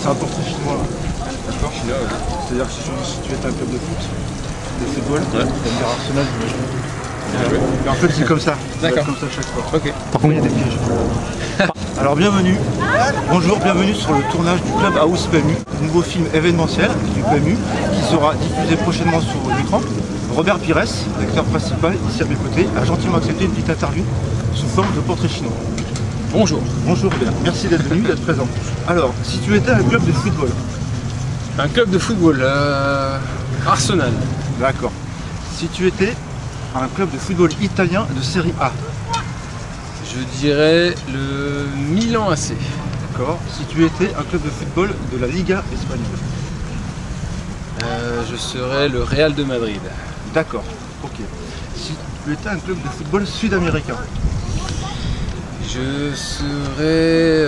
C'est un portrait chinois. D'accord. Chinois, ouais. C'est-à-dire que si tu étais un club de foot, de football, tu vas me dire Arsenal, j'imagine. Mais en fait, c'est comme ça. D'accord. Comme ça chaque fois. Ok. Par contre, il y a des pièges. Alors, bienvenue. Bonjour, bienvenue sur le tournage du Club House PMU, nouveau film événementiel du PMU qui sera diffusé prochainement sur l'écran. Robert Pires, l'acteur principal, ici à mes côtés, a gentiment accepté une petite interview sous forme de portrait chinois. Bonjour. Bonjour Robert, merci d'être venu, d'être présent. Alors, si tu étais un club de football. Un club de football, Arsenal. D'accord. Si tu étais un club de football italien de série A. Je dirais le Milan AC. D'accord. Si tu étais un club de football de la Liga espagnole. Je serais le Real de Madrid. D'accord. Ok. Si tu étais un club de football sud-américain. Je serais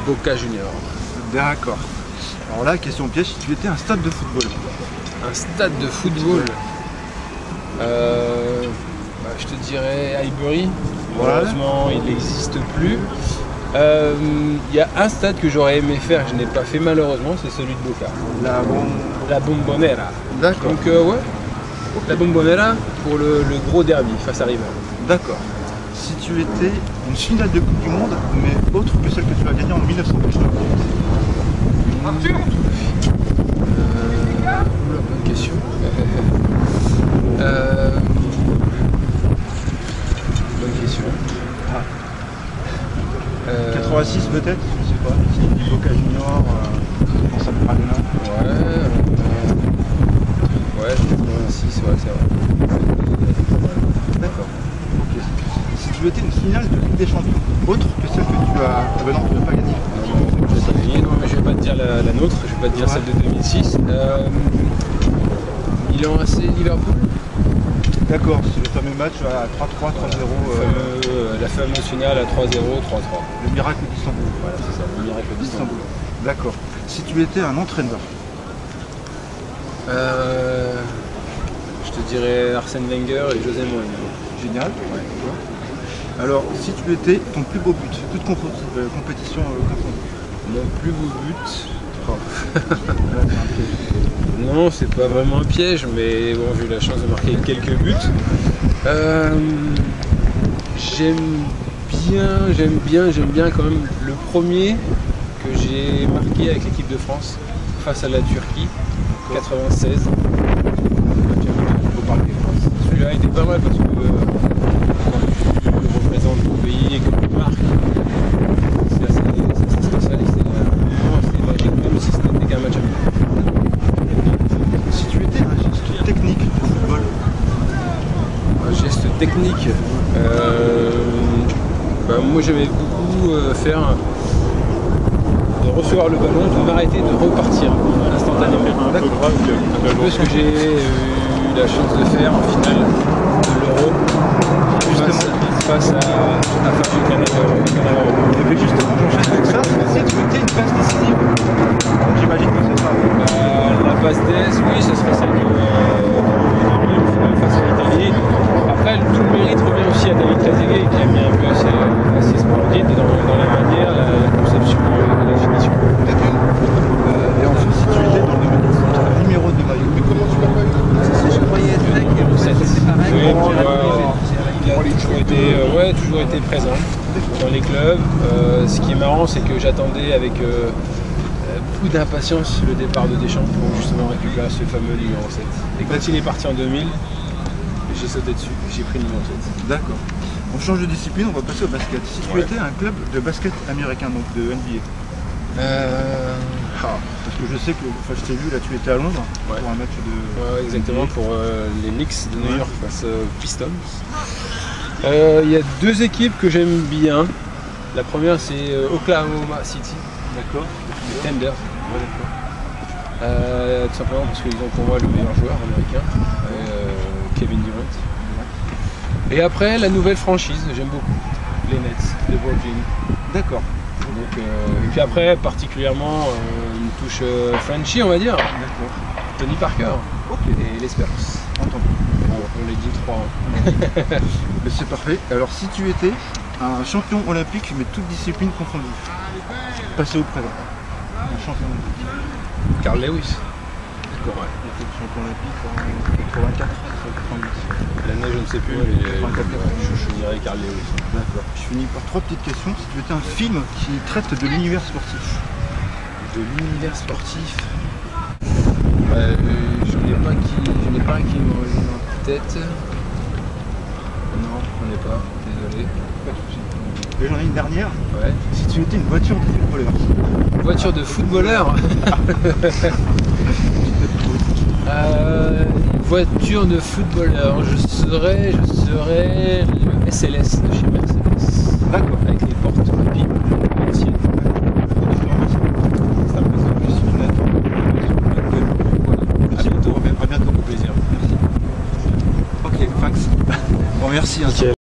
Boca Junior. D'accord. Alors là, question piège, si tu étais un stade de football. Un stade de football. Je te dirais Highbury. Malheureusement, il n'existe plus. Il y a un stade que j'aurais aimé faire, que je n'ai pas fait malheureusement, c'est celui de Boca. La Bombonera. D'accord. Donc ouais, la Bombonera pour le gros derby face à River. D'accord. Si tu étais une finale de Coupe du Monde, mais autre que celle que tu as gagnée en 1980. Arthur bonne question. Bonne question. 86 peut-être, je sais pas. Du Boca Junior, pour ça pour Arena. Ouais, 86, ouais, c'est vrai. D'accord. Ok. Si tu étais une finale de Ligue des Champions, autre que celle que tu as. Ah ben non, tu n'as pas gagné. Non, mais je vais pas te dire la nôtre, je vais pas te dire celle de 2006. Milan AC Liverpool. D'accord, c'est le fameux match à 3-3, 3-0. La fameuse finale à 3-0, 3-3. Le miracle d'Istanbul. Voilà, c'est ça, le miracle d'Istanbul. D'accord. Si tu étais un entraîneur. Je te dirais Arsène Wenger et José Mourinho. Génial. Ouais. Alors, si tu étais ton plus beau but, toute compétition confondue. Mon plus beau but. Non, c'est pas vraiment un piège, mais bon, j'ai eu la chance de marquer quelques buts. J'aime bien quand même le premier que j'ai marqué avec l'équipe de France face à la Turquie, 96. Celui-là était pas mal parce que quand tu représentes ton pays et que tu marques, c'est assez spécial et c'est magique, même si ce n'était qu'un match amical. Si tu étais un geste technique de football. Un geste technique, moi j'aimais beaucoup faire de recevoir le ballon, de m'arrêter, de repartir instantanément. Un peu ce que j'ai eu la chance de faire en finale de l'Euro face à Fabio Cannavaro. Et puis justement, j'enchaîne avec ça. Si tu étais une passe décisive, j'imagine que c'est ça. La passe d'Est, oui, ce serait celle de face à l'Italie. Après, tout le mérite revient aussi à David Trezeguet qui a mis un peu assez splendide dans la manière, la conception et la finition. Et enfin, si tu étais dans le domaine du foot, un numéro de maillot, mais comment tu l'appelles? Je croyais être mec, c'est pareil. Oui, il a toujours été présent dans les clubs. Ce qui est marrant, c'est que j'attendais avec beaucoup d'impatience le départ de Deschamps pour justement récupérer ce fameux numéro 7. Et quand il est parti en 2000, j'ai sauté dessus, j'ai pris le numéro 7. D'accord. On change de discipline, on va passer au basket. Si tu étais un club de basket américain, donc de NBA. Parce que je sais que, je t'ai vu, là tu étais à Londres pour un match de... Ouais, exactement, pour les Knicks de New York face aux Pistons. Il y a deux équipes que j'aime bien. La première c'est Oklahoma City. D'accord. Les Thunder. Tout simplement parce qu'ils ont pour moi le meilleur joueur américain, Kevin Durant. Et après la nouvelle franchise, j'aime beaucoup, les Nets de Brooklyn. D'accord. Donc, et puis après particulièrement une touche Frenchie on va dire. D'accord. Tony Parker. Ok. Et les Spurs. Entendu. On les dit 3. Mais c'est parfait. Alors si tu étais Un champion olympique, mais toutes disciplines confondues. Passé au présent. Un champion olympique. Carl Lewis. D'accord, ouais. Il était champion olympique en 84, 90. L'année, je ne sais plus, mais je dirais Carl Lewis. D'accord. Je finis par 3 petites questions. Si tu étais un film qui traite de l'univers sportif. De l'univers sportif. Je n'ai pas un qui me revient en tête. Non, j'en ai pas, désolé. Pas de soucis. Et j'en ai une dernière. Ouais. Si tu étais une voiture de footballeur. Voiture de footballeur. Voiture de footballeur. Je serais le SLS de chez Mercedes. D'accord. Avec les portes rapides. Merci. Ça me plaisir. Je suis À bientôt. À bientôt. Au plaisir. Merci. Ok, thanks. Bon, merci. Hein.